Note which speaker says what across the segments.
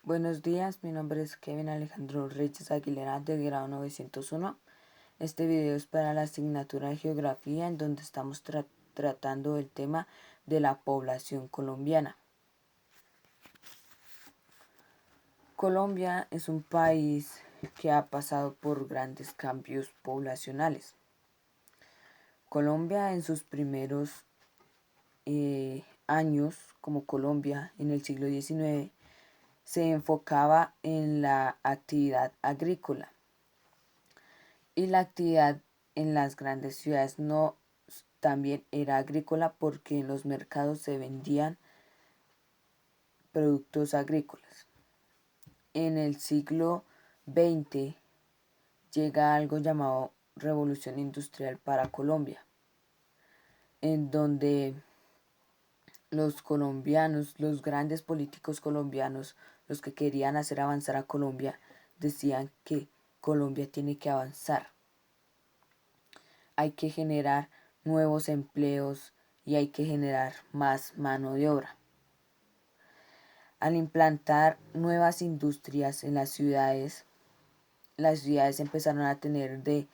Speaker 1: Buenos días, mi nombre es Kevin Alejandro Reyes Aguilera de grado 901. Este video es para la asignatura de Geografía en donde estamos tratando el tema de la población colombiana. Colombia es un país que ha pasado por grandes cambios poblacionales. Colombia en sus primeros años como Colombia en el siglo XIX se enfocaba en la actividad agrícola y la actividad en las grandes ciudades no también era agrícola porque en los mercados se vendían productos agrícolas. En el siglo XX llega algo llamado Revolución Industrial para Colombia, en donde los colombianos, los grandes políticos colombianos, los que querían hacer avanzar a Colombia, decían que Colombia tiene que avanzar. Hay que generar nuevos empleos y hay que generar más mano de obra. Al implantar nuevas industrias en las ciudades empezaron a tener de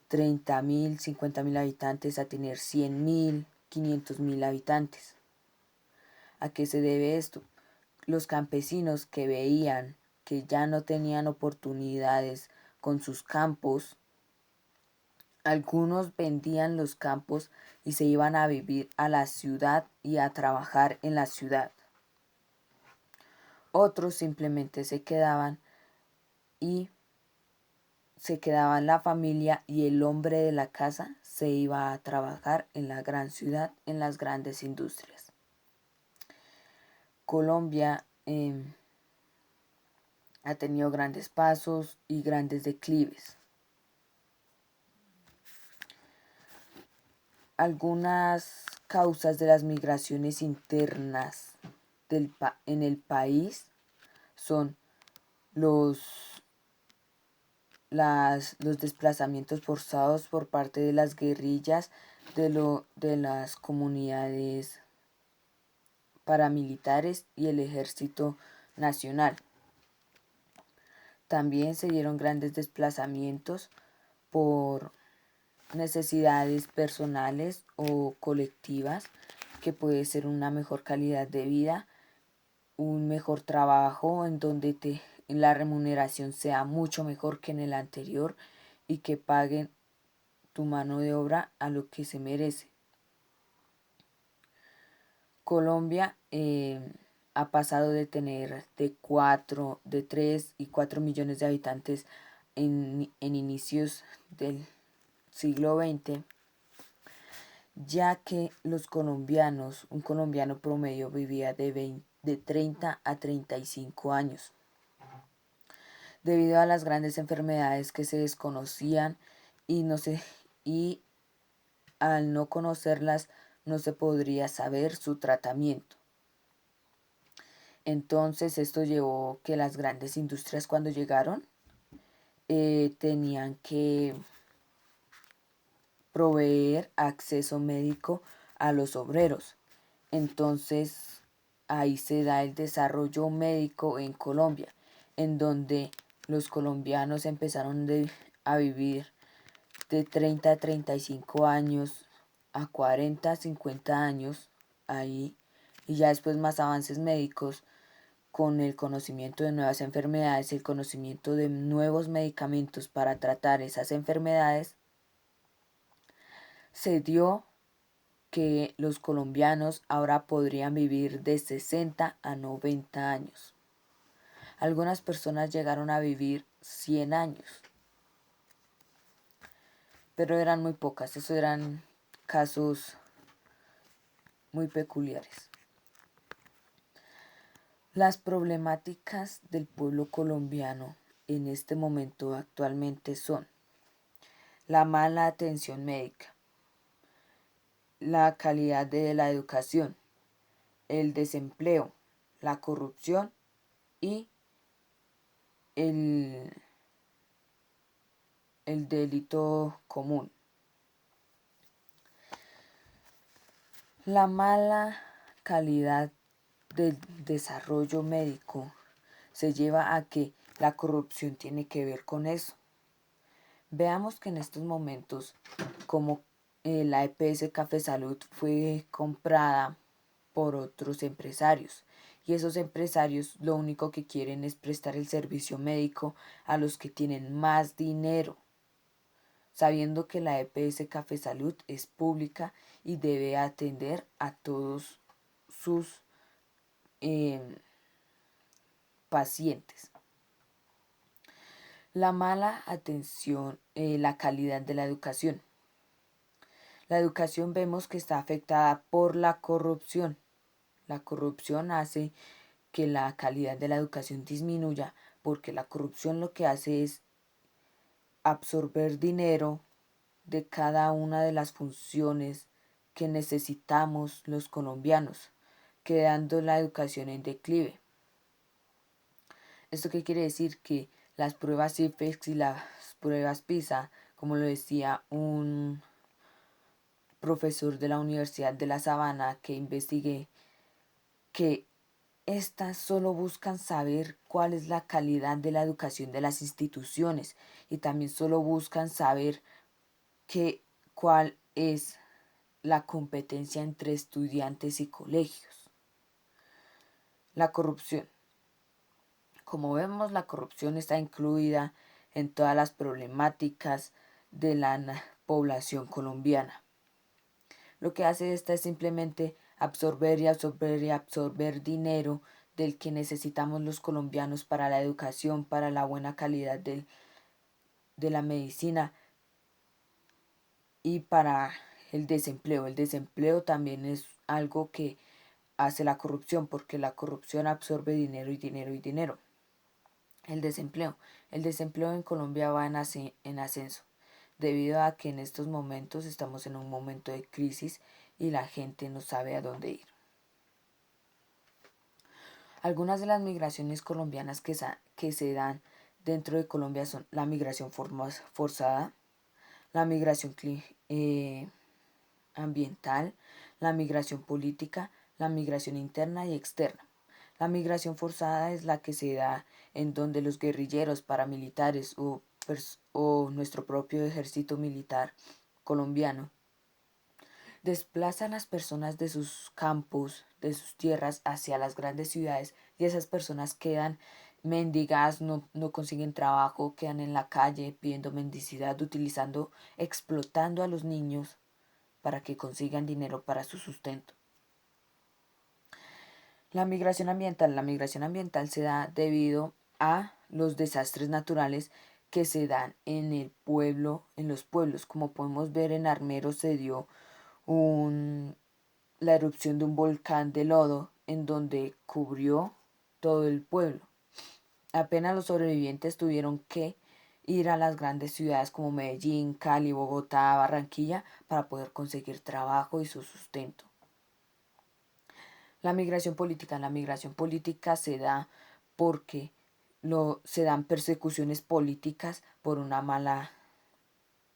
Speaker 1: 30.000, 50.000 habitantes a tener 100.000, 500.000 habitantes. ¿A qué se debe esto? Los campesinos que veían que ya no tenían oportunidades con sus campos, algunos vendían los campos y se iban a vivir a la ciudad y a trabajar en la ciudad. Otros simplemente se quedaban la familia y el hombre de la casa se iba a trabajar en la gran ciudad, en las grandes industrias. Colombia ha tenido grandes pasos y grandes declives. Algunas causas de las migraciones internas en el país son los desplazamientos forzados por parte de las guerrillas de las comunidades paramilitares y el ejército nacional. También se dieron grandes desplazamientos por necesidades personales o colectivas, que puede ser una mejor calidad de vida, un mejor trabajo en donde la remuneración sea mucho mejor que en el anterior y que paguen tu mano de obra a lo que se merece. Colombia ha pasado de tener de 3 y 4 millones de habitantes en inicios del siglo XX, ya que un colombiano promedio vivía de 30 a 35 años. Debido a las grandes enfermedades que se desconocían y al no conocerlas no se podría saber su tratamiento. Entonces esto llevó que las grandes industrias cuando llegaron tenían que proveer acceso médico a los obreros. Entonces ahí se da el desarrollo médico en Colombia, en donde los colombianos empezaron a vivir de 30 a 35 años a 40 a 50 años ahí, y ya después más avances médicos con el conocimiento de nuevas enfermedades, el conocimiento de nuevos medicamentos para tratar esas enfermedades, se dio que los colombianos ahora podrían vivir de 60 a 90 años. Algunas personas llegaron a vivir 100 años, pero eran muy pocas, esos eran casos muy peculiares. Las problemáticas del pueblo colombiano en este momento actualmente son la mala atención médica, la calidad de la educación, el desempleo, la corrupción y el delito común. La mala calidad del desarrollo médico se lleva a que la corrupción tiene que ver con eso. Veamos que en estos momentos, como la EPS Café Salud fue comprada por otros empresarios, y esos empresarios lo único que quieren es prestar el servicio médico a los que tienen más dinero, sabiendo que la EPS Café Salud es pública y debe atender a todos sus pacientes. La mala atención, la calidad de la educación. La educación vemos que está afectada por la corrupción. La corrupción hace que la calidad de la educación disminuya, porque la corrupción lo que hace es absorber dinero de cada una de las funciones que necesitamos los colombianos, quedando la educación en declive. ¿Esto qué quiere decir? Que las pruebas IFEX y las pruebas PISA, como lo decía un profesor de la Universidad de La Sabana que investigué, que estas solo buscan saber cuál es la calidad de la educación de las instituciones, y también solo buscan saber cuál es la competencia entre estudiantes y colegios. La corrupción. Como vemos, la corrupción está incluida en todas las problemáticas de la población colombiana. Lo que hace esta es simplemente absorber y absorber y absorber dinero del que necesitamos los colombianos para la educación, para la buena calidad de la medicina y para el desempleo. El desempleo también es algo que hace la corrupción, porque la corrupción absorbe dinero y dinero y dinero. El desempleo. El desempleo en Colombia va en ascenso, debido a que en estos momentos estamos en un momento de crisis y la gente no sabe a dónde ir. Algunas de las migraciones colombianas que se dan dentro de Colombia son la migración forzada, la migración ambiental, la migración política, la migración interna y externa. La migración forzada es la que se da en donde los guerrilleros, paramilitares o nuestro propio ejército militar colombiano desplaza a las personas de sus campos, de sus tierras, hacia las grandes ciudades, y esas personas quedan mendigas, no consiguen trabajo, quedan en la calle pidiendo mendicidad, explotando a los niños para que consigan dinero para su sustento. La migración ambiental. La migración ambiental se da debido a los desastres naturales que se dan en los pueblos. Como podemos ver, en Armero se dio la erupción de un volcán de lodo en donde cubrió todo el pueblo. Apenas los sobrevivientes tuvieron que ir a las grandes ciudades como Medellín, Cali, Bogotá, Barranquilla para poder conseguir trabajo y su sustento. La migración política. La migración política se da porque se dan persecuciones políticas por una mala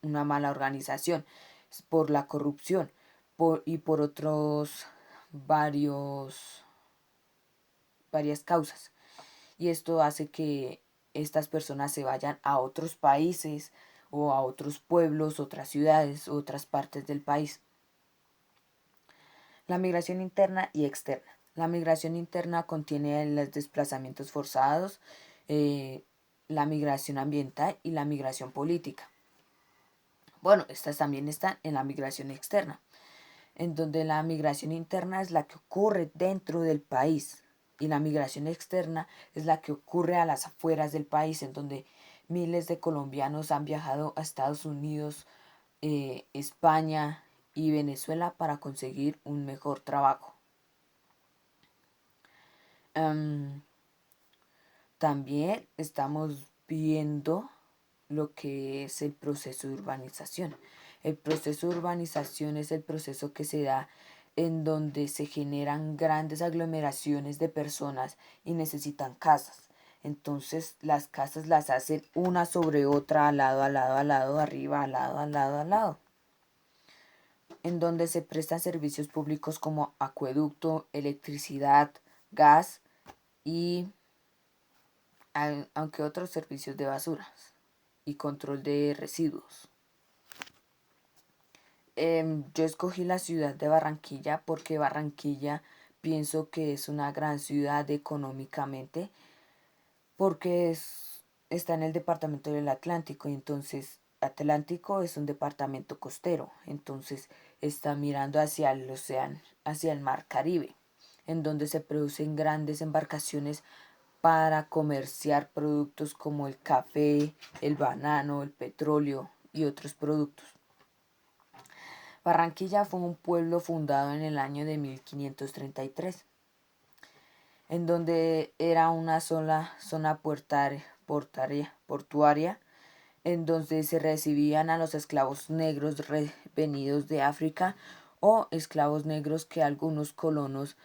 Speaker 1: organización, por la corrupción y por varias causas. Y esto hace que estas personas se vayan a otros países o a otros pueblos, otras ciudades, otras partes del país. La migración interna y externa. La migración interna contiene los desplazamientos forzados, la migración ambiental y la migración política. Bueno, estas también están en la migración externa, en donde la migración interna es la que ocurre dentro del país y la migración externa es la que ocurre a las afueras del país, en donde miles de colombianos han viajado a Estados Unidos, España y Venezuela para conseguir un mejor trabajo. También estamos viendo lo que es el proceso de urbanización. El proceso de urbanización es el proceso que se da en donde se generan grandes aglomeraciones de personas y necesitan casas. Entonces las casas las hacen una sobre otra, al lado, al lado, al lado, arriba, al lado, al lado, al lado. En donde se prestan servicios públicos como acueducto, electricidad, gas y aunque otros servicios de basuras y control de residuos. Yo escogí la ciudad de Barranquilla porque Barranquilla pienso que es una gran ciudad económicamente, porque está en el departamento del Atlántico, y entonces Atlántico es un departamento costero, entonces está mirando hacia el océano, hacia el mar Caribe, en donde se producen grandes embarcaciones para comerciar productos como el café, el banano, el petróleo y otros productos. Barranquilla fue un pueblo fundado en el año de 1533, en donde era una sola zona portuaria, en donde se recibían a los esclavos negros venidos de África o esclavos negros que algunos colonos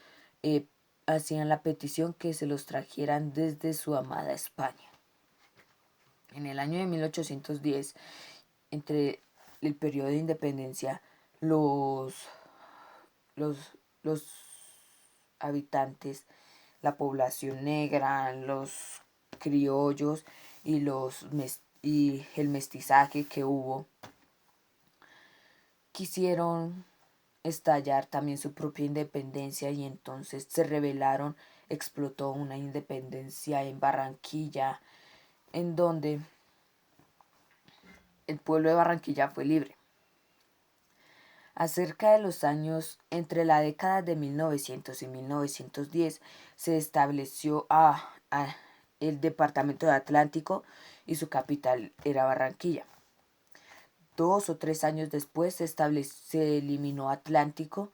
Speaker 1: eh, hacían la petición que se los trajeran desde su amada España. En el año de 1810, entre el periodo de independencia, los, los, los habitantes, la población negra, los criollos y y el mestizaje que hubo, quisieron estallar también su propia independencia, y entonces se rebelaron. Explotó una independencia en Barranquilla, en donde el pueblo de Barranquilla fue libre. Acerca de los años entre la década de 1900 y 1910 se estableció el departamento de Atlántico, y su capital era Barranquilla. 2 o 3 años después se eliminó Atlántico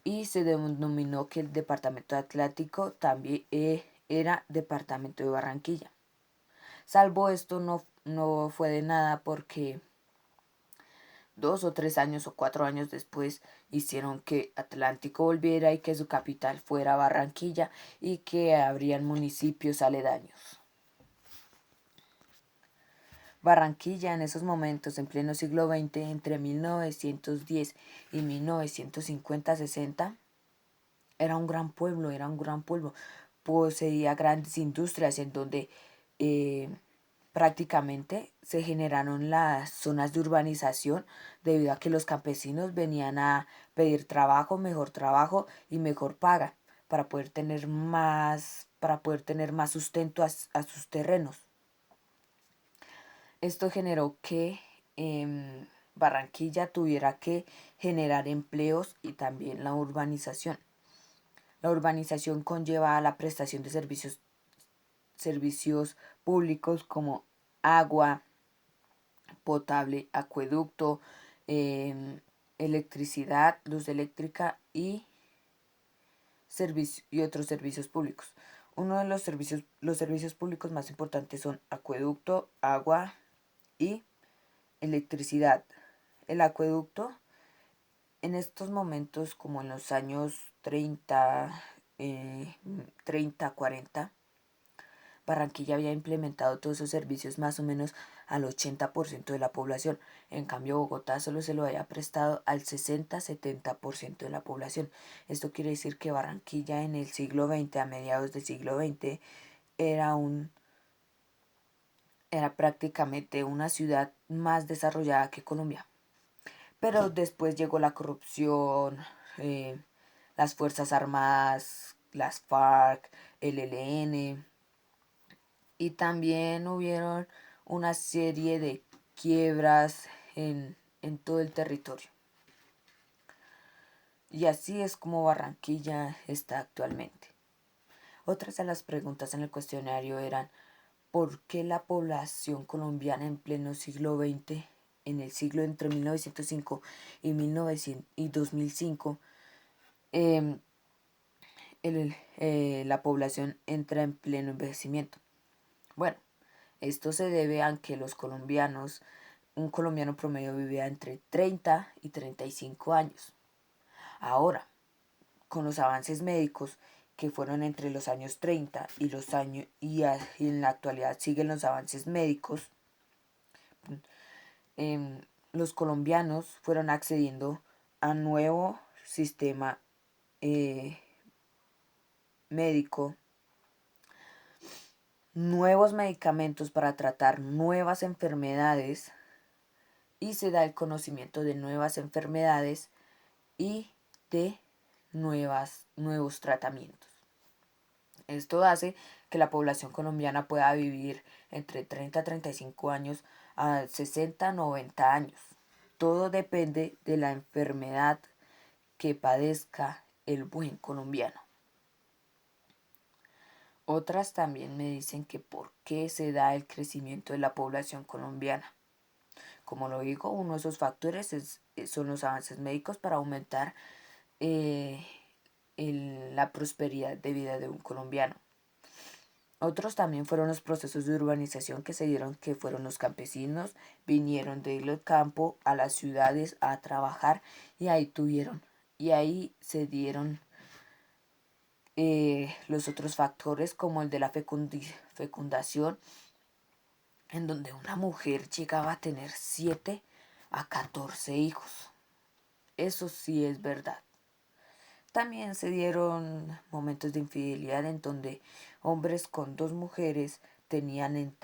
Speaker 1: y se denominó que el departamento de Atlántico también era departamento de Barranquilla. Salvo esto no fue de nada, porque 2 o 3 años o 4 años después hicieron que Atlántico volviera y que su capital fuera Barranquilla, y que habrían municipios aledaños. Barranquilla en esos momentos, en pleno siglo XX, entre 1910 y 1950-60, era un gran pueblo. Poseía grandes industrias en donde prácticamente se generaron las zonas de urbanización, debido a que los campesinos venían a pedir trabajo, mejor trabajo y mejor paga, para poder tener más sustento a sus terrenos. Esto generó que Barranquilla tuviera que generar empleos y también la urbanización. La urbanización conlleva la prestación de servicios públicos como agua potable, acueducto, electricidad, luz eléctrica y otros servicios públicos. Uno de los servicios públicos más importantes son acueducto, agua y electricidad. El acueducto, en estos momentos, como en los años 40, Barranquilla había implementado todos esos servicios más o menos al 80% de la población. En cambio, Bogotá solo se lo había prestado al 60-70% de la población. Esto quiere decir que Barranquilla en el siglo XX, a mediados del siglo XX, era prácticamente una ciudad más desarrollada que Colombia. Pero después llegó la corrupción, las Fuerzas Armadas, las FARC, el ELN, y también hubieron una serie de quiebras en todo el territorio. Y así es como Barranquilla está actualmente. Otras de las preguntas en el cuestionario eran: ¿por qué la población colombiana en pleno siglo XX, en el siglo entre 1905 y 2005, la población entra en pleno envejecimiento? Bueno, esto se debe a que un colombiano promedio vivía entre 30 y 35 años. Ahora, con los avances médicos, que fueron entre los años 30 y en la actualidad siguen los avances médicos, los colombianos fueron accediendo a nuevo sistema médico, nuevos medicamentos para tratar nuevas enfermedades y se da el conocimiento de nuevas enfermedades y de nuevos tratamientos. Esto hace que la población colombiana pueda vivir entre 30 a 35 años a 60 a 90 años. Todo depende de la enfermedad que padezca el buen colombiano. Otras también me dicen que por qué se da el crecimiento de la población colombiana. Como lo digo, uno de esos factores son los avances médicos para aumentar la prosperidad de vida de un colombiano. Otros también fueron los procesos de urbanización que se dieron, que fueron los campesinos, vinieron del campo a las ciudades a trabajar y ahí se dieron los otros factores como el de la fecundación, en donde una mujer llegaba a tener 7 a 14 hijos. Eso sí es verdad. También se dieron momentos de infidelidad en donde hombres con 2 mujeres tenían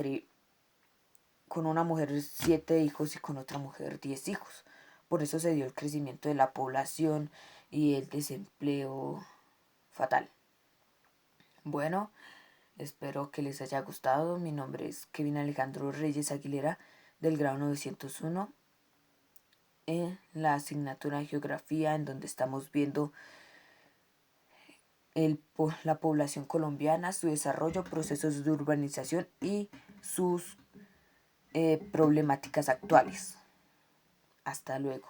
Speaker 1: con una mujer 7 hijos y con otra mujer 10 hijos. Por eso se dio el crecimiento de la población y el desempleo fatal. Bueno, espero que les haya gustado. Mi nombre es Kevin Alejandro Reyes Aguilera del grado 901 en la asignatura de Geografía, en donde estamos viendo la población colombiana, su desarrollo, procesos de urbanización y sus problemáticas actuales. Hasta luego.